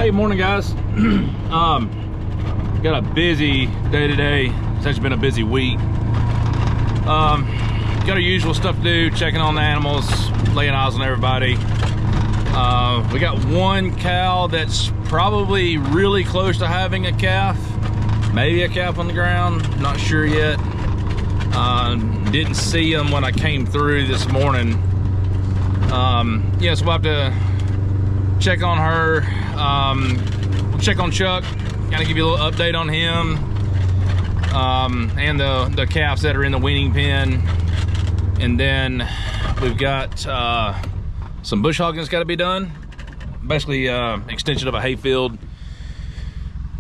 Hey, morning guys. Got a busy day today. It's actually been a busy week. Got our usual stuff to do, checking on the animals, laying eyes on everybody. We got one cow that's probably really close to having a calf, maybe a calf on the ground, not sure yet. Didn't see them when I came through this morning. Yeah, so we'll have to check on her. We'll check on Chuck, kind of give you a little update on him, and the calves that are in the weaning pen. And then we've got some bush hogging that's got to be done. Basically, extension of a hay field.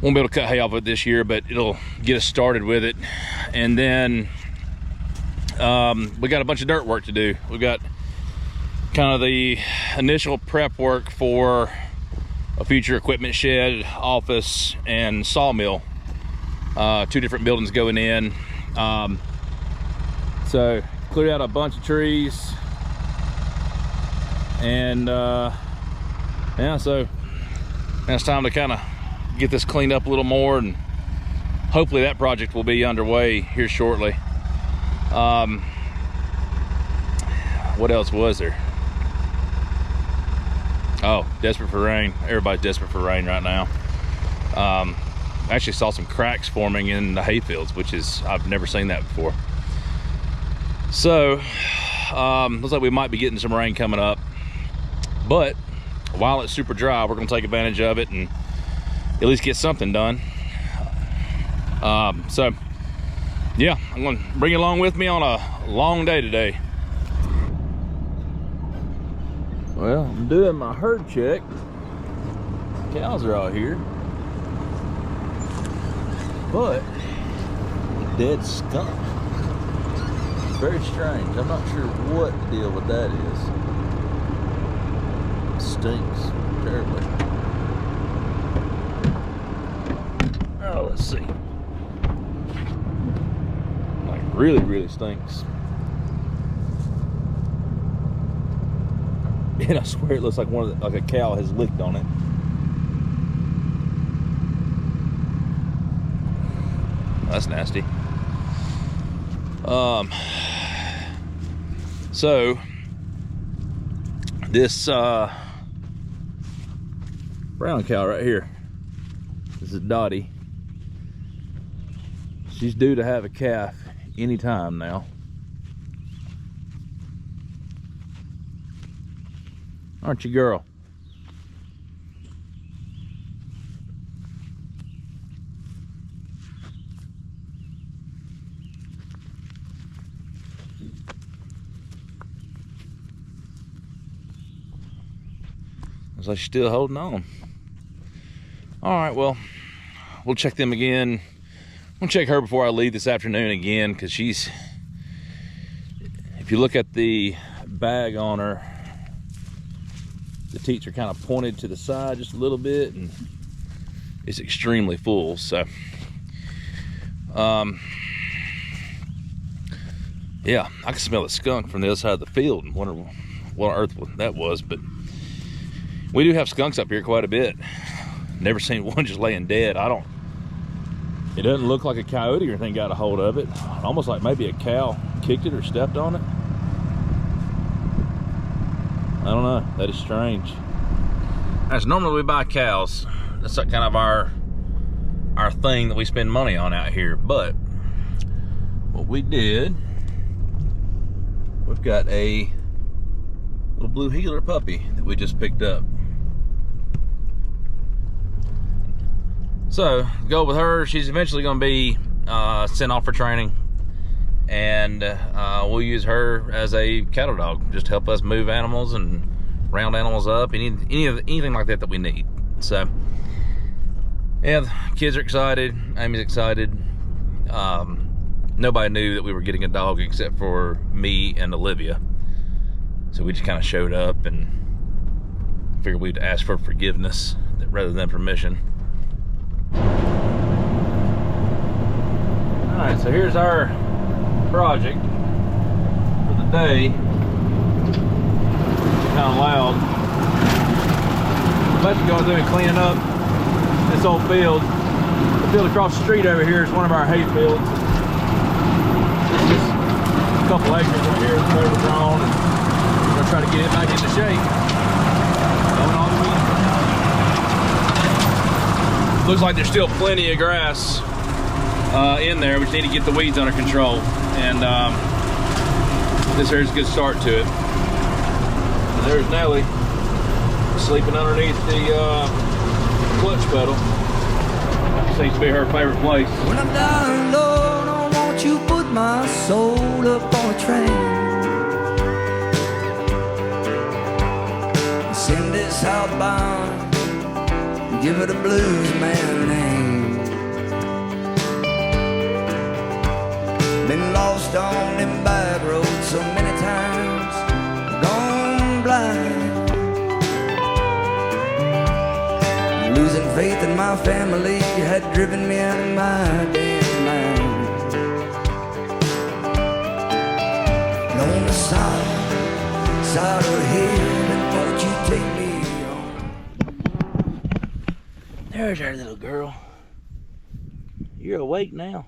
Won't be able to cut hay off it this year, but it'll get us started with it. And then we got a bunch of dirt work to do. We've got kind of the initial prep work for a future equipment shed, office, and sawmill. 2 different buildings going in. So cleared out a bunch of trees, and yeah, so now it's time to kind of get this cleaned up a little more, and hopefully that project will be underway here shortly. What else was there? Oh, desperate for rain. Everybody's desperate for rain right now. I actually saw some cracks forming in the hay fields, which is, I've never seen that before. So looks like we might be getting some rain coming up, but while it's super dry, we're gonna take advantage of it and at least get something done. So yeah, I'm gonna bring you along with me on a long day today. Well, I'm doing my herd check. Cows are out here, but dead skunk. Very strange. I'm not sure what the deal with that is. It stinks terribly. Oh, let's see. Like really stinks. And I swear it looks like like a cow has licked on it. That's nasty. So this brown cow right here, this is Dottie. She's due to have a calf anytime now. Aren't you, girl? Looks like she's still holding on. All right, well, we'll check them again. We'll check her before I leave this afternoon again, because she's, if you look at the bag on her, the teats are kind of pointed to the side just a little bit, and it's extremely full. So yeah, I can smell the skunk from the other side of the field and wonder what on earth that was. But we do have skunks up here quite a bit. Never seen one just laying dead. It doesn't look like a coyote or anything got a hold of it. Almost like maybe a cow kicked it or stepped on it. I don't know, that is strange. As normally we buy cows. That's like kind of our thing that we spend money on out here. But what we did, we've got a little blue heeler puppy that we just picked up. So go with her. She's eventually going to be sent off for training, and we'll use her as a cattle dog, just to help us move animals and round animals up, anything like that we need. So yeah, the kids are excited. Amy's excited. Nobody knew that we were getting a dog except for me and Olivia, so we just kind of showed up and figured we'd ask for forgiveness rather than permission. Alright, so here's our project for the day. It's kind of loud. Basically going through and cleaning up this old field. The field across the street over here is one of our hay fields. This is a couple acres right here that's overgrown, and we're gonna try to get it back into shape. Going all the weeds. Looks like there's still plenty of grass in there. We just need to get the weeds under control, and this here's a good start to it. And there's Nellie sleeping underneath the clutch pedal. Seems to be her favorite place. When I'm down low, don't want you put my soul up on a train. Send this southbound, give it a blues man name. Been lost on them back roads so many times, gone blind. Losing faith in my family had driven me out of my damn mind. And on the side of heaven, won't you take me on? There's our little girl. You're awake now.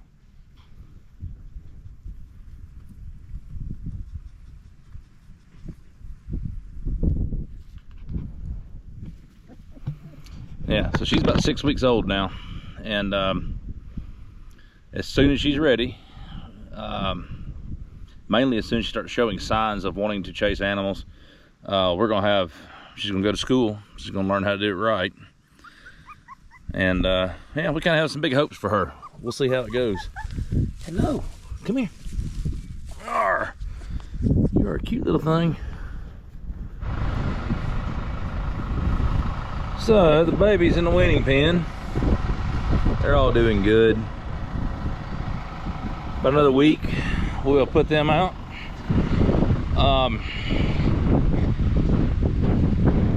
Yeah, so she's about 6 weeks old now, and as soon as she's ready, mainly as soon as she starts showing signs of wanting to chase animals, she's gonna go to school. She's gonna learn how to do it right, and yeah, we kind of have some big hopes for her. We'll see how it goes. Hello, come here. Arr. You're a cute little thing. So the babies in the weaning pen, they're all doing good. About another week, we'll put them out.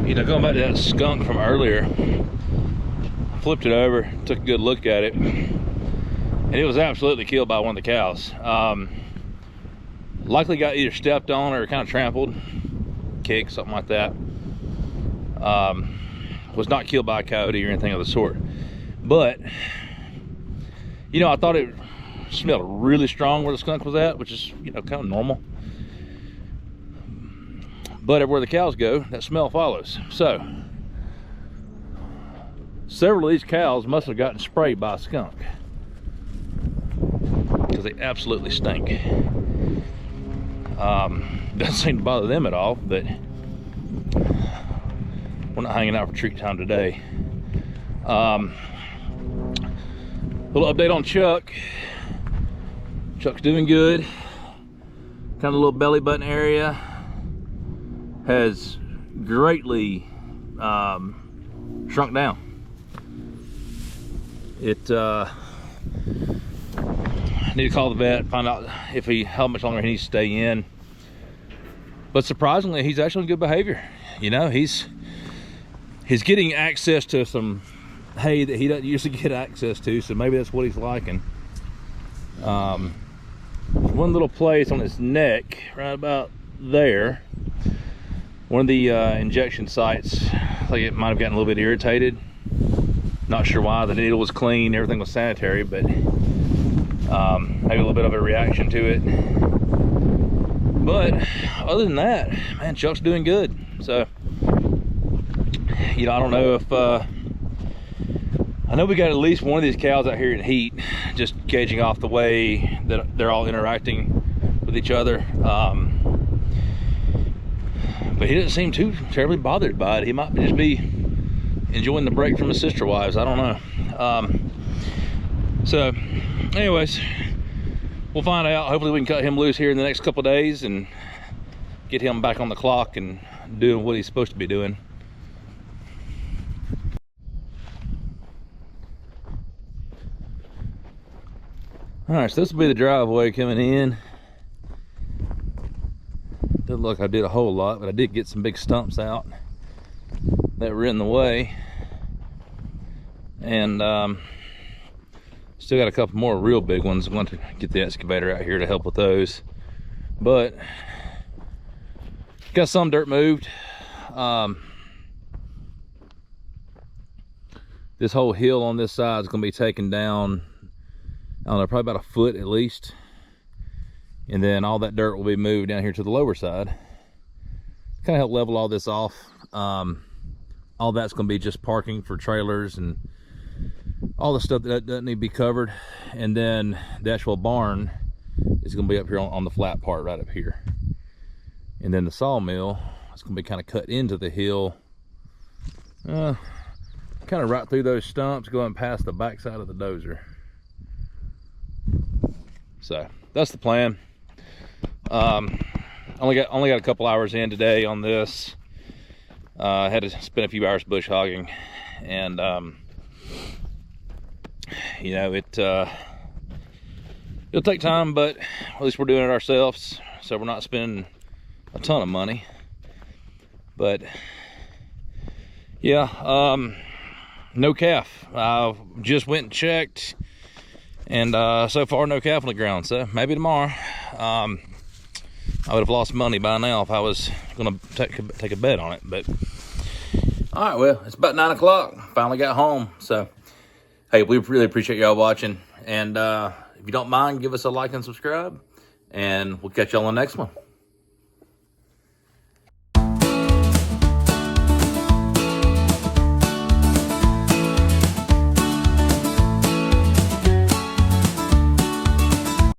You know, going back to that skunk from earlier, flipped it over, took a good look at it, and it was absolutely killed by one of the cows. Likely got either stepped on or kind of trampled, kicked, something like that. Was not killed by a coyote or anything of the sort. But, you know, I thought it smelled really strong where the skunk was at, which is, you know, kind of normal. But everywhere the cows go, that smell follows. So, several of these cows must have gotten sprayed by a skunk, because they absolutely stink. Doesn't seem to bother them at all, but we're not hanging out for treat time today. Little update on Chuck. Chuck's doing good. Kind of a little belly button area has greatly shrunk down. I need to call the vet, find out how much longer he needs to stay in. But surprisingly, he's actually in good behavior. You know, he's getting access to some hay that he doesn't usually get access to, so maybe that's what he's liking. One little place on his neck, right about there, one of the injection sites, like it might have gotten a little bit irritated. Not sure why. The needle was clean, everything was sanitary, but maybe a little bit of a reaction to it. But other than that, man, Chuck's doing good. So, you know, I don't know if I know we got at least one of these cows out here in heat, just gauging off the way that they're all interacting with each other. But he doesn't seem too terribly bothered by it. He might just be enjoying the break from his sister wives. I don't know. So anyways, we'll find out. Hopefully we can cut him loose here in the next couple of days and get him back on the clock and doing what he's supposed to be doing. All right, so this will be the driveway coming in. Doesn't look like I did a whole lot, but I did get some big stumps out that were in the way. And still got a couple more real big ones. I'm going to get the excavator out here to help with those. But got some dirt moved. This whole hill on this side is going to be taken down, I don't know, probably about a foot at least. And then all that dirt will be moved down here to the lower side. Kind of help level all this off. All that's going to be just parking for trailers and all the stuff that doesn't need to be covered. And then the actual barn is going to be up here on the flat part right up here. And then the sawmill is going to be kind of cut into the hill, kind of right through those stumps, going past the backside of the dozer. So that's the plan. Only got a couple hours in today on this. I had to spend a few hours bush hogging, and you know, it'll take time, but at least we're doing it ourselves, so we're not spending a ton of money. But yeah, no calf. I just went and checked, and so far no calf on the ground. So maybe tomorrow. I would have lost money by now if I was gonna take a bet on it. But all right, well, it's about 9 o'clock. Finally got home. So hey, we really appreciate y'all watching, and if you don't mind, give us a like and subscribe, and we'll catch y'all on the next one.